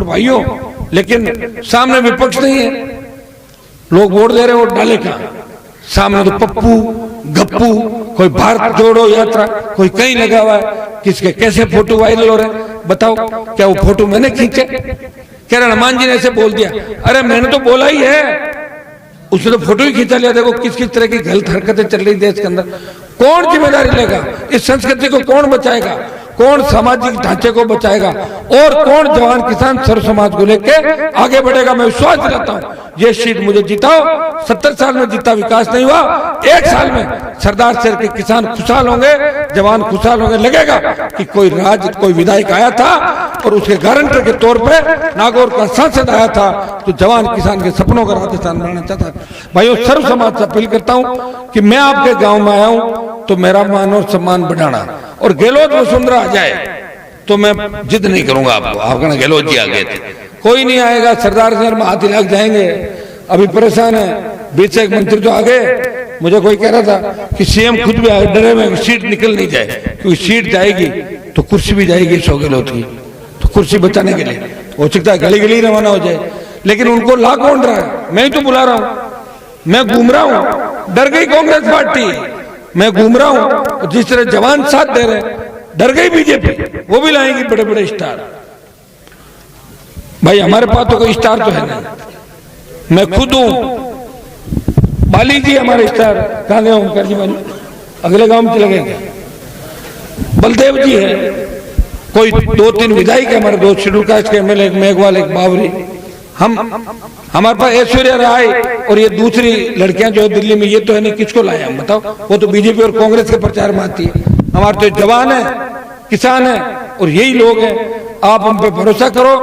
और भाइयों, लेकिन सामने विपक्ष नहीं है, लोग वोट दे रहे, वोट डाले कहां? सामने तो पप्पू गप्पू, कोई भारत जोड़ो यात्रा, कोई कहीं लगा हुआ है, किसके कैसे फोटो वायरल हो रहे हैं, बताओ क्या वो फोटो मैंने खींचे? कह रहे हनुमान जी ने ऐसे बोल दिया। अरे मैंने तो बोला ही है, उसने तो फोटो ही खींचा लिया। देखो किस किस तरह की गलत हरकतें चल रही देश के अंदर। कौन जिम्मेदारी लेगा? इस संस्कृति को कौन बचाएगा? कौन सामाजिक ढांचे को बचाएगा? और कौन जवान किसान सर्व समाज को लेकर आगे बढ़ेगा? मैं विश्वास दिलाता हूं, ये सीट मुझे जिताओ। 70 साल में जितना विकास नहीं हुआ, 1 साल में सरदार शहर के किसान खुशहाल होंगे, जवान खुशहाल होंगे। लगेगा कि कोई विधायक आया था और उसके गारंटर के तौर पे नागौर का सांसद आया था, तो जवान किसान के सपनों का राजस्थान बनाना चाहता था। भाइयों, सर्व समाज से अपील करता हूं कि मैं आपके गांव में आया हूं तो मेरा मान और सम्मान बढ़ाना, और गहलोत वसुंधरा आ जाए तो मैं जिद नहीं करूंगा आपको। आप कहना गहलोत जी आ गए थे, कोई नहीं आएगा। सरदार शहर में हाथी लग जाएंगे, अभी परेशान है। बीच से एक मंत्री जो आ गए, मुझे कोई कह रहा था कि सीएम खुद भी आए, डरे में सीट निकल नहीं जाए, क्योंकि सीट जाएगी तो कुर्सी भी जाएगी सो गहलोत की, तो कुर्सी बचाने के लिए हो सकता है गली गली रवाना हो जाए। लेकिन उनको ला कौन रहा है? मैं ही तो बुला रहा हूं, मैं घूम रहा हूं। डर गई कांग्रेस पार्टी, मैं घूम रहा हूं। जिस तरह जवान साथ दे रहे, डर गई बीजेपी, वो भी लाएंगी बड़े बड़े स्टार। भाई हमारे पास तो कोई स्टार तो है नहीं, मैं खुद हूं। बाली जी हमारे स्टार, कहां गए ओमकार जी? बाली अगले गांव में चले गए। बलदेव जी है, कोई 2-3 विधायक है हमारे, 2 शेड्यूल कास्ट के एमएलए, एक मेघवाल, एक बावरी। हमारे पास ऐश्वर्या राय और ये दूसरी लड़कियां जो है दिल्ली में, ये तो है नहीं, किसको लाए हम बताओ? वो तो बीजेपी और कांग्रेस के प्रचार में आती है। हमारे तो जवान है, किसान है, और यही लोग हैं। आप हम पे भरोसा करो,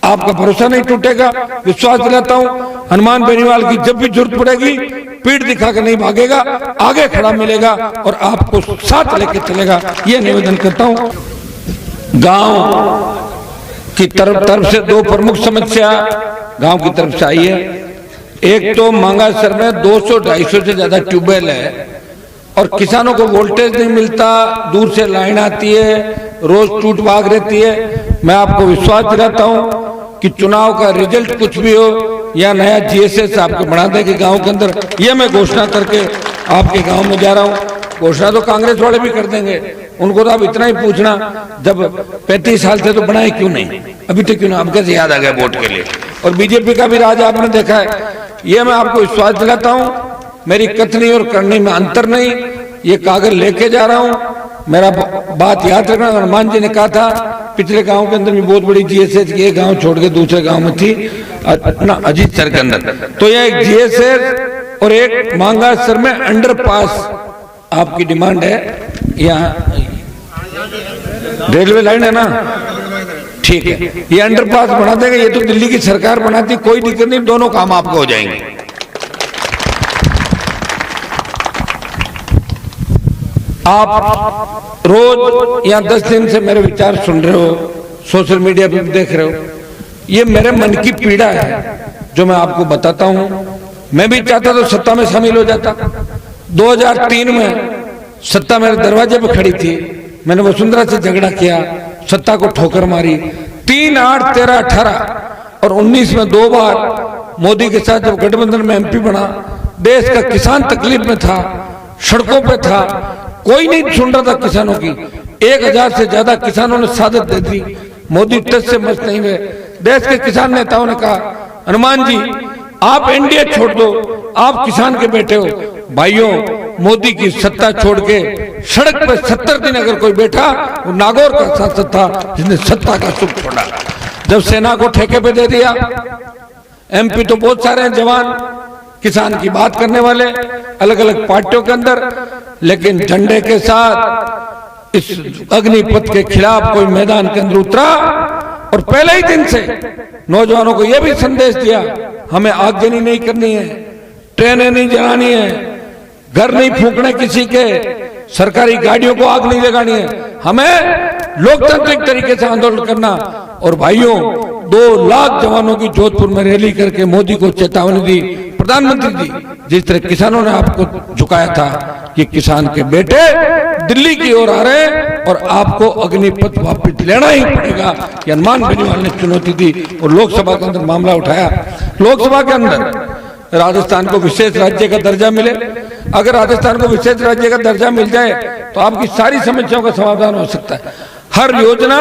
आपका भरोसा नहीं टूटेगा। विश्वास दिलाता हूं, हनुमान बेनीवाल की जब भी जरूरत पड़ेगी, पीठ दिखाकर नहीं भागेगा, आगे खड़ा मिलेगा और आपको साथ लेके चलेगा। ये निवेदन करता हूं। गांव की तरफ से 2 प्रमुख समस्या गांव की तरफ से आई है। एक तो मांगासर में 200-250 से ज्यादा ट्यूबवेल है और किसानों को वोल्टेज नहीं मिलता, दूर से लाइन आती है, रोज टूट भाग रहती है। मैं आपको विश्वास दिलाता हूं कि चुनाव का रिजल्ट कुछ भी हो या नया जीएसएस आपको बना देंगे गांव के अंदर, ये मैं घोषणा करके आपके गांव में जा रहा हूं। घोषणा तो कांग्रेस वाले भी कर देंगे, उनको तो आप इतना ही पूछना, जब 35 साल से तो बनाए क्यों नहीं, अभी तक क्यों नहीं? अब कैसे याद आ गया वोट के लिए? और बीजेपी का भी राज आपने देखा है। ये मैं आपको विश्वास दिलाता हूं, मेरी कथनी और करनी में अंतर नहीं। ये कागज लेके जा रहा हूं। मेरा बात याद रखना, हनुमान जी ने कहा था पिछले गांव के अंदर भी बहुत बड़ी जीएसएस की, एक गांव छोड़ के दूसरे गांव में थी अपना अजीत सर के अंदर, तो यह एक जीएसएस और एक मांगासर में अंडरपास आपकी डिमांड है। यहाँ रेलवे लाइन है ना, ठीक है, ये अंडरपास बना देंगे। ये तो दिल्ली की सरकार बनाती, कोई दिक्कत नहीं, दोनों काम आपको हो जाएंगे। आप रोज या 10 दिन से मेरे विचार सुन रहे हो, सोशल मीडिया पे देख रहे हो। ये मेरे मन की पीड़ा है जो मैं आपको बताता हूं। मैं भी चाहता तो सत्ता में शामिल हो जाता। 2003 में सत्ता मेरे दरवाजे पे खड़ी थी, मैंने वसुंधरा से झगड़ा किया, सत्ता को ठोकर मारी। 3, 8, 13, 18 और 19 में 2 बार मोदी के साथ जब गठबंधन में एमपी बना, देश का किसान तकलीफ में था, सड़कों पे था, कोई नहीं सुन रहा था किसानों की। 1000 से ज्यादा किसानों ने शहादत दे दी, मोदी टच से मच नहीं हुए। देश के किसान नेताओं ने कहा, हनुमान जी आप एनडीए छोड़ दो, आप किसान के बेटे हो। भाइयों, मोदी की सत्ता छोड़ के सड़क पर 70 दिन अगर कोई बैठा, वो नागौर का सांसद था जिसने सत्ता का सुख छोड़ा। जब सेना को ठेके पे दे दिया, एमपी तो बहुत सारे हैं जवान, किसान की बात करने वाले अलग अलग पार्टियों के अंदर, लेकिन झंडे के साथ इस अग्निपथ के खिलाफ कोई मैदान के अंदर उतरा और पहले ही दिन से नौजवानों को यह भी संदेश दिया, हमें आगजनी नहीं करनी है, ट्रेनें नहीं जलानी है, घर नहीं फूकने किसी के, सरकारी गाड़ियों को आग नहीं लगानी है, हमें लोकतांत्रिक तरीके से आंदोलन करना। और भाइयों, 2 लाख जवानों की जोधपुर में रैली करके मोदी को चेतावनी दी, प्रधानमंत्री जी। जिस तरह किसानों ने आपको झुकाया था कि किसान के बेटे दिल्ली की ओर आ रहे हैं, और आपको अग्निपथ वापस लेना ही पड़ेगा। ये हनुमान बेनीवाल ने चुनौती दी और लोकसभा के अंदर मामला उठाया। लोकसभा के अंदर राजस्थान को विशेष राज्य का दर्जा मिले। अगर राजस्थान को विशेष राज्य का दर्जा मिल जाए तो आपकी सारी समस्याओं का समाधान हो सकता है। हर योजना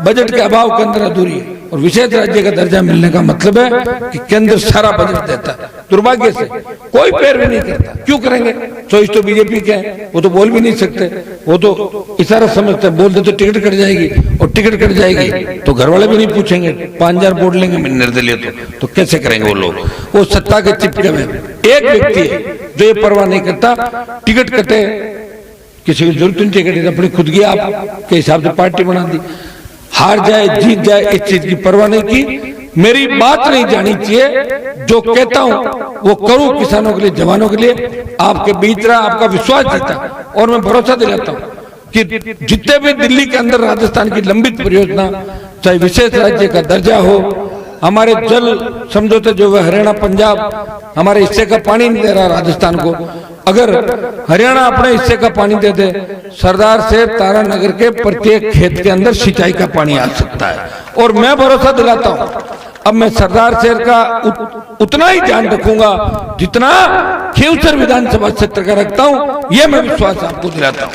बजट के अभाव के अंदर अधूरी है और विशेष राज्य का दर्जा मिलने का मतलब है कि केंद्र सारा बजट देता है। दुर्भाग्य से कोई पैरवी नहीं करता। क्यों करेंगे? चॉइस तो बीजेपी के है, वो तो बोल भी नहीं सकते, वो तो इशारा समझते हैं। बोल दे तो टिकट कट जाएगी और टिकट कट जाएगी तो घर वाले भी नहीं पूछेंगे, 5000 वोट लेंगे निर्दलीय तो कैसे करेंगे वो लोग? वो सत्ता के चिपके में एक व्यक्ति है जो ये परवाह नहीं करता। टिकट कटे किसी की जरूरत नहीं, टिकट अपनी खुद की आप के हिसाब से पार्टी बना दी। हार जाए जीत जाए इस चीज की परवाह नहीं की। मेरी बात नहीं जानी चाहिए, जो कहता हूं वो करूं किसानों के लिए, जवानों के लिए। आपके बीच रहा, आपका विश्वास जीता और मैं भरोसा दिलाता हूं कि जितने भी दिल्ली के अंदर राजस्थान की लंबित परियोजना, चाहे विशेष राज्य का दर्जा हो, हमारे जल समझौते जो है हरियाणा पंजाब हमारे हिस्से का पानी नहीं दे रहा राजस्थान को, अगर हरियाणा अपने हिस्से का पानी दे दे, सरदार से तारानगर के प्रत्येक खेत के अंदर सिंचाई का पानी आ सकता है। और मैं भरोसा दिलाता हूं, अब मैं सरदार शेर का उतना ही ध्यान रखूंगा जितना खींवसर विधानसभा क्षेत्र का रखता हूं। यह मैं विश्वास आपको दिलाता हूं।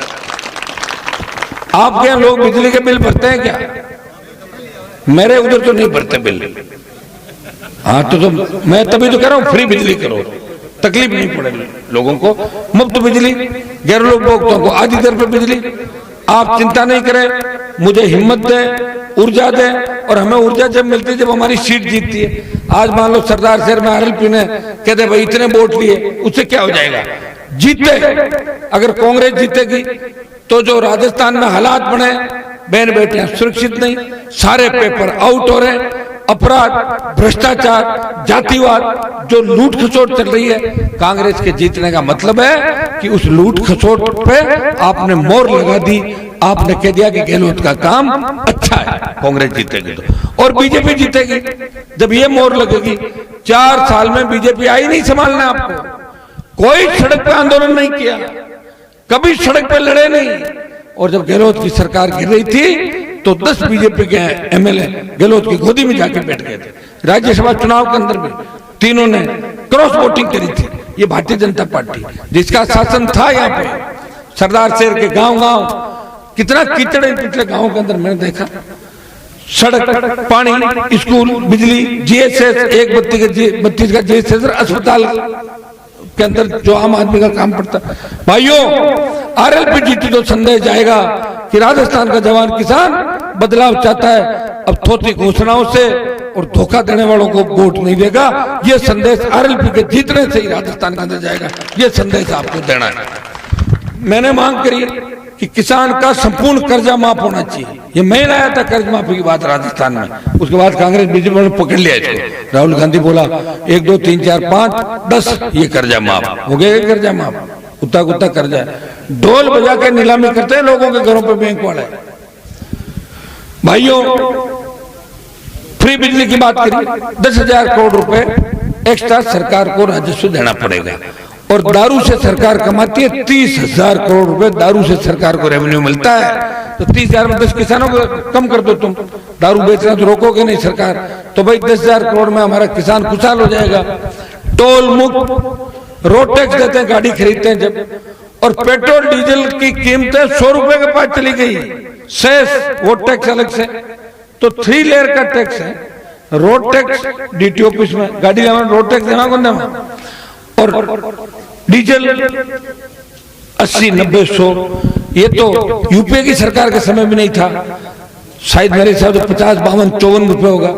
आपके यहाँ लोग बिजली के बिल भरते हैं क्या? मेरे उधर तो नहीं भरते बिल। हाँ तो मैं तभी तो कह रहा हूं फ्री बिजली करो, तकलीफ नहीं पड़े लोगों को। मुफ्त बिजली, गैर उपभोक्ताओं को आधी दर पे बिजली। आप चिंता नहीं करें, मुझे हिम्मत दें, ऊर्जा दें। और हमें ऊर्जा जब मिलती है जब हमारी सीट जीतती है। आज मान लो सरदार शहर में आरएलपी ने कहते भाई इतने वोट लिए, उससे क्या हो जाएगा? जीते। अगर कांग्रेस जीतेगी तो जो राजस्थान में हालात बने, बहन बेटियां सुरक्षित नहीं, सारे पेपर आउट हो रहे, अपराध, भ्रष्टाचार, जातिवाद, जो लूट खसोट चल रही है, कांग्रेस के जीतने का मतलब है कि उस लूट खसोट पे आपने मोहर लगा दी। आपने कह दिया कि गहलोत का काम अच्छा है, कांग्रेस जीतेगी तो। और बीजेपी जीतेगी जब ये मोहर लगेगी। 4 साल में बीजेपी आई नहीं संभालना आपको। कोई सड़क पे आंदोलन नहीं किया, कभी सड़क पे लड़े नहीं। और जब गहलोत की सरकार गिर रही थी तो 10 बीजेपी के एमएलए गहलोत की गोदी में जाके बैठ गए थे। राज्यसभा चुनाव के अंदर भी तीनों ने क्रॉस वोटिंग करी थी। ये भारतीय जनता पार्टी जिसका शासन था यहाँ पे, सरदार शहर के गांव-गांव कितना कीचड़ है पिछले गांवों के अंदर मैंने देखा। सड़क, पानी, स्कूल, बिजली, जीएसएस, एक बत्ती का जीएसएस, अस्पताल के अंदर जो आम आदमी का काम पड़ता। भाइयों, आरएलपी जीती तो संदेश जाएगा कि राजस्थान का जवान किसान बदलाव चाहता है। अब थोथी घोषणाओं से और धोखा देने वालों को वोट नहीं देगा। यह संदेश आरएलपी के जीतने से ही राजस्थान के अंदर जाएगा। यह संदेश आपको देना है। मैंने मांग करी कि किसान का संपूर्ण कर्जा माफ होना चाहिए। ये मैं लाया था कर्ज माफी की बात राजस्थान में। उसके बाद कांग्रेस बीजेपी ने पकड़ लिया इसको। राहुल गांधी बोला 1 2 3 4 5 10 ये कर्जा माफ हो गया। कर्जा माफ, उतना कुत्ता कर्जा है। ढोल बजा के नीलामी करते हैं लोगों के घरों पे बैंक वाले। भाइयों, फ्री बिजली की बात करी, 10,000 करोड़ रुपए एक्स्ट्रा सरकार को राजस्व देना पड़ेगा। और दारू से सरकार कमाती है 30,000 करोड़ रुपए दारू से सरकार को रेवेन्यू मिलता है। तो 30,000 में 10 किसानों को कम कर दो। तुम दारू बेचना तो रोकोगे नहीं सरकार, तो भाई 10,000 करोड़ में हमारा किसान खुशहाल हो जाएगा। टोल मुक्त, रोड टैक्स देते हैं गाड़ी खरीदते हैं जब। और पेट्रोल डीजल की कीमतें 100 रुपए के पास चली गई। सेस, वो टैक्स अलग से, तो 3 लेयर का टैक्स है। रोड टैक्स डीटी ऑफिस में गाड़ी रोड टैक्स देना कौन देना, और डीजल 80 90 100। ये तो यूपीए की सरकार के समय भी नहीं था। शायद मेरे हिसाब से 50 52 54 रुपए होगा।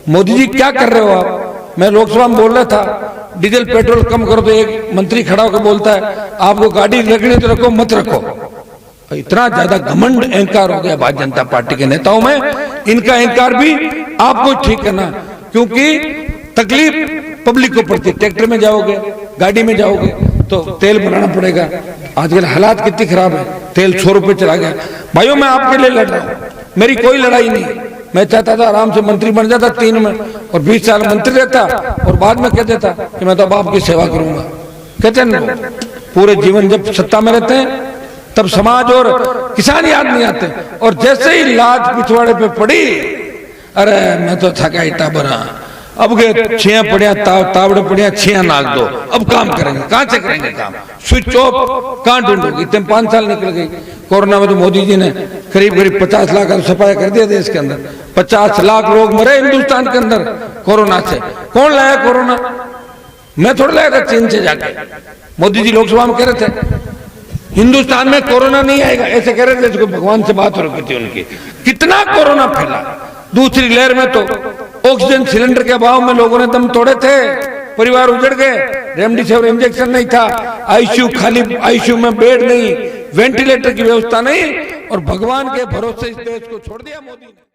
मोदी जी क्या कर रहे हो आप? मैं लोकसभा में बोल रहा था डीजल पेट्रोल कम करो, तो एक मंत्री खड़ा होकर बोलता है आपको गाड़ी रखनी तो रखो, मत रखो। इतना ज्यादा घमंड अहंकार हो गया भारतीय जनता पार्टी के नेताओं में। इनका अहंकार भी आपको ठीक करना, क्योंकि तकलीफ पब्लिक को पड़ती है। ट्रैक्टर में जाओगे, गाड़ी में जाओगे तो तेल भराना पड़ेगा। आजकल हालात कितनी खराब है, तेल 100 रुपए चला गया। भाइयों, मैं आपके लिए लड़ रहा हूं, मेरी कोई लड़ाई नहीं। मैं चाहता था आराम से मंत्री बन जाता 3 में और 20 साल मंत्री रहता और बाद में कह देता कि मैं तो अब आपकी सेवा करूंगा। कहते हैं पूरे जीवन जब सत्ता में रहते हैं तब समाज और किसान याद नहीं आते। और जैसे ही लात पिछवाड़े पे पड़ी, अरे मैं तो थका इटा बना, अब गए छिया पड़िया तावड़े पड़िया छिया नाक दो, अब काम करेंगे, कहां से करेंगे काम, स्विच ऑफ कहां ढूंढोगे। इतने 5 साल निकल गई। कोरोना में तो मोदी जी ने करीब 50 लाख सफाया कर दिया देश के अंदर। 50 लाख लोग मरे हिंदुस्तान के अंदर कोरोना से। कौन लाया कोरोना? मैं थोड़ा लाया था चीन से जाके। मोदी जी लोकसभा में कह रहे थे हिंदुस्तान में कोरोना नहीं आएगा, ऐसे कह रहे थे जैसे भगवान से बात हो रही थी उनकी। कितना कोरोना फैला। दूसरी लहर में तो ऑक्सीजन सिलेंडर के अभाव में लोगों ने दम तोड़े थे, परिवार उजड़ गए, रेमडेसिविर इंजेक्शन नहीं था, आईसीयू खाली, आईसीयू में बेड नहीं, वेंटिलेटर की व्यवस्था नहीं, और भगवान के भरोसे इस देश को छोड़ दिया मोदी ने।